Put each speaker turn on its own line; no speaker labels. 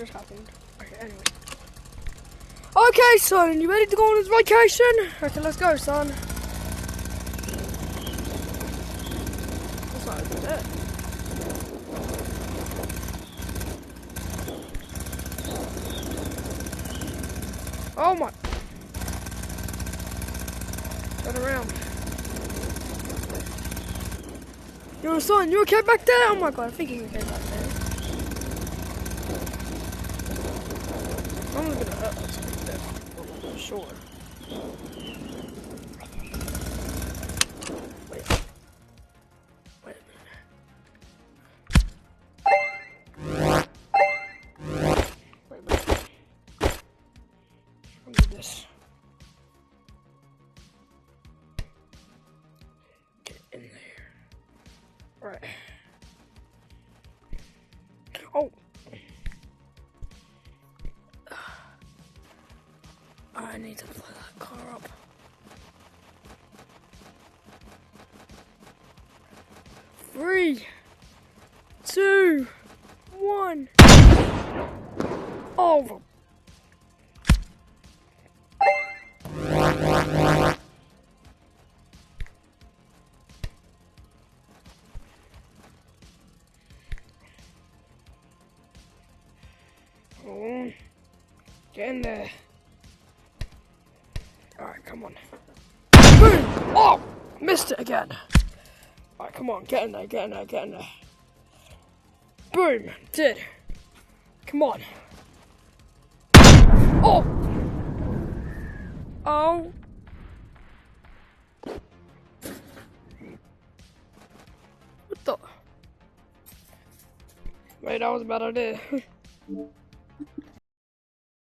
just happened? Okay, anyway. Okay, son, you ready to go on this vacation? Okay, let's go, son. That's not even it. Oh my. Turn around. Yo, son, you okay back there? Oh my god, I think he's okay back there. Someone's gonna hurt us right there. For sure. Wait. Wait a minute. Wait a minute. Let me do this. Get in there. Right. Oh. I need to plug that car up. Three, two, one. Over. Oh, get in there. Alright, come on. Boom! Oh! Missed it again. Alright, come on, get in there, get in there, get in there. Boom! Did. Come on. Oh! Oh! What the? Wait, that was a bad idea.